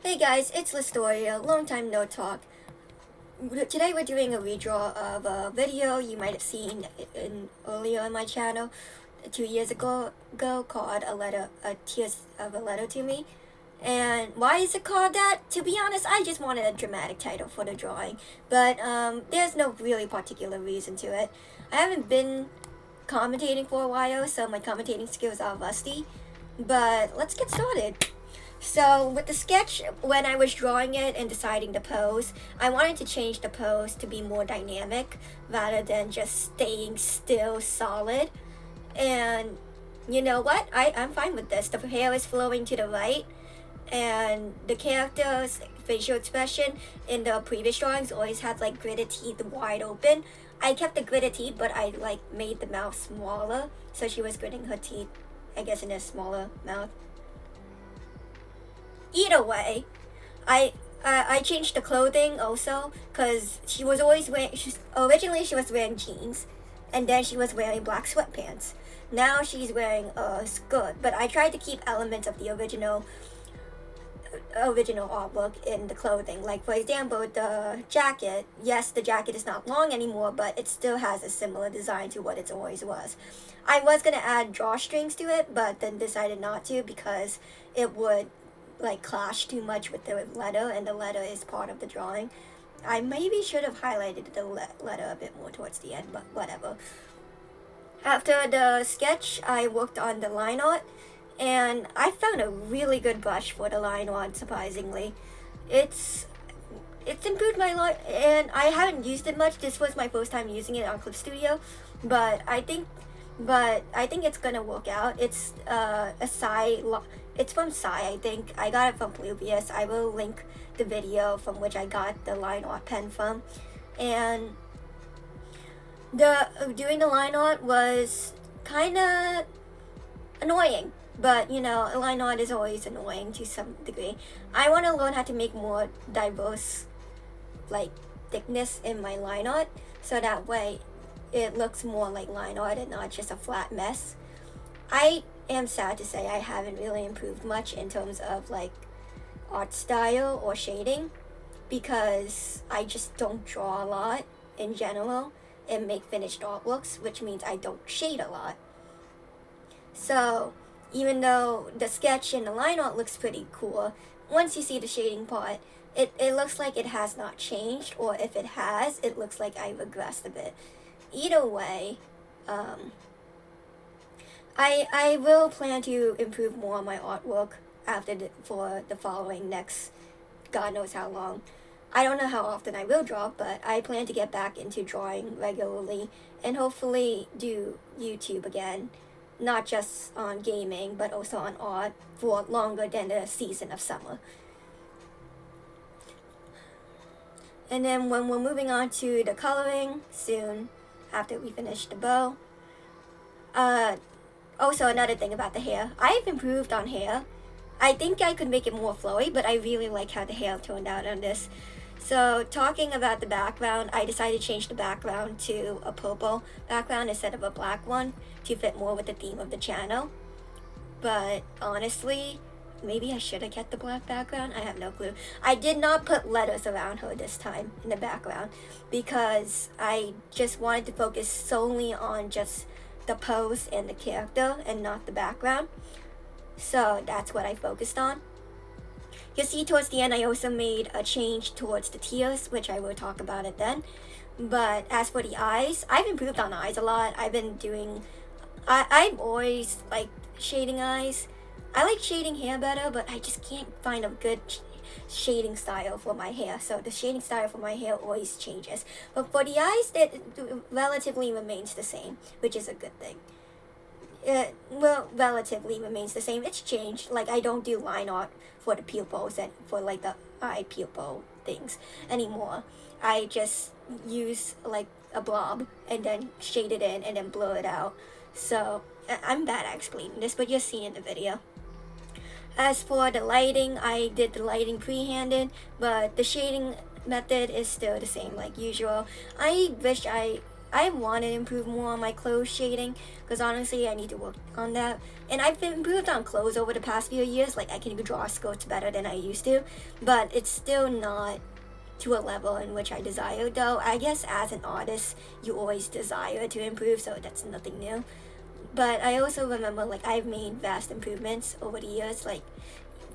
Hey guys, it's Listoria, long time no talk. Today we're doing a redraw of a video you might have seen earlier on my channel 2 years ago called a Tears of a Letter to Me. And why is it called that? To be honest, I just wanted a dramatic title for the drawing, but there's no really particular reason to it. I haven't been commentating for a while, so my commentating skills are rusty, but let's get started. So with the sketch, when I was drawing it and deciding the pose, I wanted to change the pose to be more dynamic rather than just staying still solid. And you know what? I'm fine with this. The hair is flowing to the right, and the character's facial expression in the previous drawings always had like gritted teeth wide open. I kept the gritted teeth, but I like made the mouth smaller, so she was gritting her teeth, I guess, in a smaller mouth. Either way, I changed the clothing also, because she was always wearing, originally she was wearing jeans, and then she was wearing black sweatpants. Now she's wearing a skirt, but I tried to keep elements of the original artwork in the clothing. Like for example, the jacket, yes, the jacket is not long anymore, but it still has a similar design to what it always was. I was going to add drawstrings to it, but then decided not to because it would like clash too much with the letter, and the letter is part of the drawing. I maybe should have highlighted the letter a bit more towards the end, but whatever. After the sketch, I worked on the line art, and I found a really good brush for the line art, surprisingly. It's improved my line, and I haven't used it much. This was my first time using it on Clip Studio, but I think it's gonna work out. It's it's from Sai, I think. I got it from Pluvius. I will link the video from which I got the line art pen from. And doing the line art was kind of annoying, but you know, line art is always annoying to some degree. I want to learn how to make more diverse like thickness in my line art, so that way it looks more like line art and not just a flat mess. I am sad to say I haven't really improved much in terms of like art style or shading, because I just don't draw a lot in general and make finished artworks, which means I don't shade a lot. So even though the sketch and the line art looks pretty cool, once you see the shading part, it looks like it has not changed, or if it has, it looks like I regressed a bit. Either way, I will plan to improve more on my artwork for the following next God knows how long. I don't know how often I will draw, but I plan to get back into drawing regularly and hopefully do YouTube again, not just on gaming, but also on art for longer than the season of summer. And then when we're moving on to the coloring soon, after we finish the bow. Also, another thing about the hair. I've improved on hair. I think I could make it more flowy, but I really like how the hair turned out on this. So, talking about the background, I decided to change the background to a purple background instead of a black one to fit more with the theme of the channel. But honestly, maybe I should have kept the black background. I have no clue. I did not put letters around her this time in the background because I just wanted to focus solely on just the pose and the character and not the background. So that's what I focused on. You'll see towards the end I also made a change towards the tears, which I will talk about it then. But as for the eyes, I've improved on eyes a lot. I've always liked shading eyes. I like shading hair better, but I just can't find a good shading style for my hair. So the shading style for my hair always changes. But for the eyes, it relatively remains the same, which is a good thing. Relatively remains the same. It's changed. Like, I don't do line art for the pupils and for like the eye pupil things anymore. I just use like a blob and then shade it in and then blur it out. So I'm bad at explaining this, but you'll see in the video. As for the lighting, I did the lighting pre-handed, but the shading method is still the same like usual. I wish I I want to improve more on my clothes shading, because honestly I need to work on that. And I've improved on clothes over the past few years. Like, I can draw skirts better than I used to, but it's still not to a level in which I desire, though. I guess as an artist you always desire to improve, so that's nothing new. But I also remember, like, I've made vast improvements over the years. Like,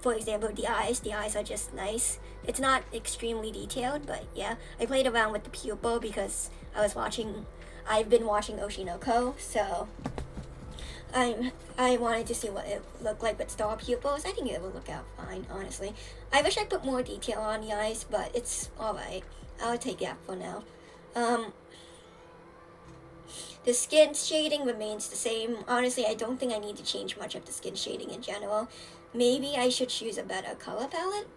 for example, the eyes are just nice. It's not extremely detailed, but yeah. I played around with the pupil because I've been watching Oshinoko, so I wanted to see what it looked like with star pupils. I think it will look out fine, honestly. I wish I put more detail on the eyes, but it's alright. I'll take that for now. The skin shading remains the same. Honestly, I don't think I need to change much of the skin shading in general. Maybe I should choose a better color palette.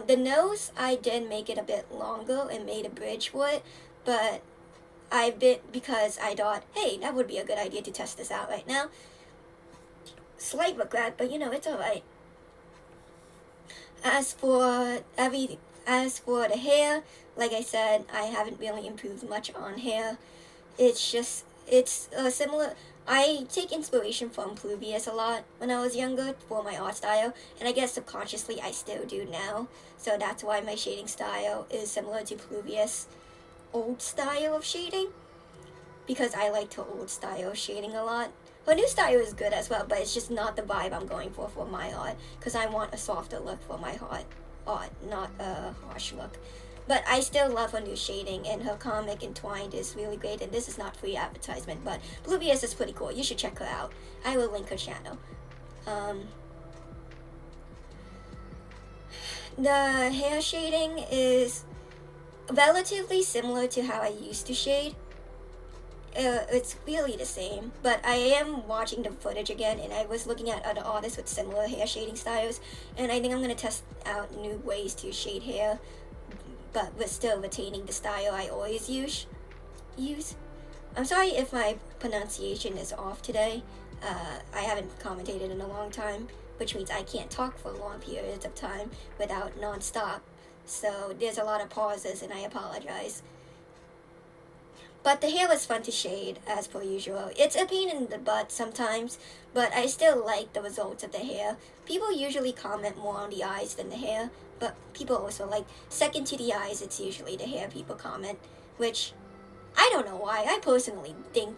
The nose, I did make it a bit longer and made a bridge for it, but because I thought, hey, that would be a good idea to test this out right now. Slight regret, but it's alright. As for the hair, like I said, I haven't really improved much on hair. It's similar. I take inspiration from Pluvius a lot when I was younger for my art style, and I guess subconsciously I still do now. So that's why my shading style is similar to Pluvius' old style of shading, because I like her old style shading a lot. Her new style is good as well, but it's just not the vibe I'm going for my art, because I want a softer look for my art, not a harsh look. But I still love her new shading, and her comic Entwined is really great, and this is not free advertisement, but Pluvius is pretty cool. You should check her out. I will link her channel. The hair shading is relatively similar to how I used to shade. It's really the same, but I am watching the footage again, and I was looking at other artists with similar hair shading styles, and I think I'm going to test out new ways to shade hair, but with still retaining the style I always use. I'm sorry if my pronunciation is off today. I haven't commentated in a long time, which means I can't talk for long periods of time without non-stop. So there's a lot of pauses, and I apologize. But the hair was fun to shade, as per usual. It's a pain in the butt sometimes, but I still like the results of the hair. People usually comment more on the eyes than the hair, but people also like, second to the eyes, it's usually the hair people comment, which I don't know why. I personally think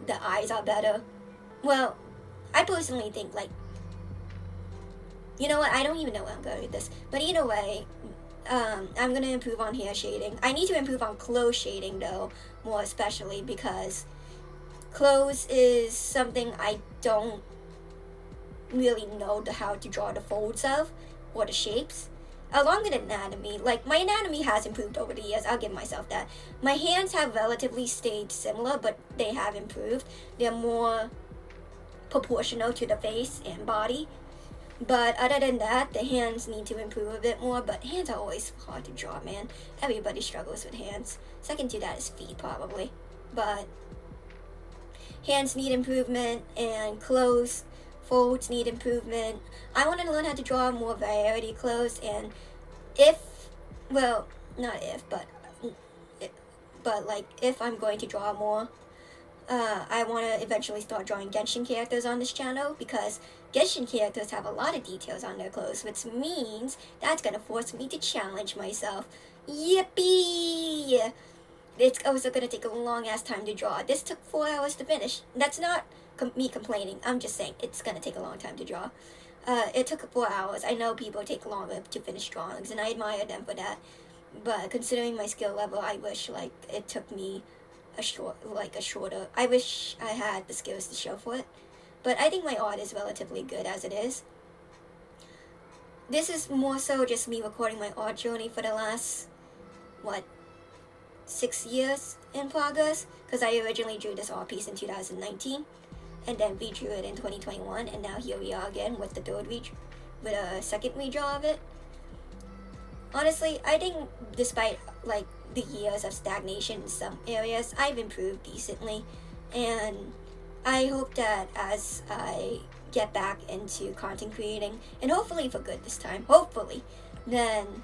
the eyes are better. Well, I personally think, like, you know what, I don't even know where I'm going with this, but either way, I'm gonna improve on hair shading. I need to improve on clothes shading, though, more especially, because clothes is something I don't really know how to draw the folds of, or the shapes. Along with anatomy, like, my anatomy has improved over the years, I'll give myself that. My hands have relatively stayed similar, but they have improved. They're more proportional to the face and body. But other than that, the hands need to improve a bit more, but hands are always hard to draw, man. Everybody struggles with hands. Second to that is feet, probably. But hands need improvement, and clothes, folds need improvement. I want to learn how to draw more variety clothes, and if I'm going to draw more, I want to eventually start drawing Genshin characters on this channel, because Genshin characters have a lot of details on their clothes, which means that's going to force me to challenge myself. Yippee! It's also going to take a long ass time to draw. This took 4 hours to finish. That's not me complaining. I'm just saying it's going to take a long time to draw. It took 4 hours. I know people take longer to finish drawings, and I admire them for that. But considering my skill level, I wish, like, it took me shorter. I wish I had the skills to show for it. But I think my art is relatively good as it is. This is more so just me recording my art journey for the last, 6 years in progress? Because I originally drew this art piece in 2019, and then redrew it in 2021, and now here we are again with a second redraw of it. Honestly, I think despite, like, the years of stagnation in some areas, I've improved decently, and I hope that as I get back into content creating, and hopefully for good this time, then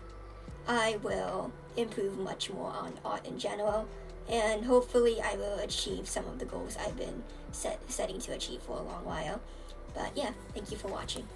I will improve much more on art in general, and hopefully I will achieve some of the goals I've been setting to achieve for a long while. But yeah, thank you for watching.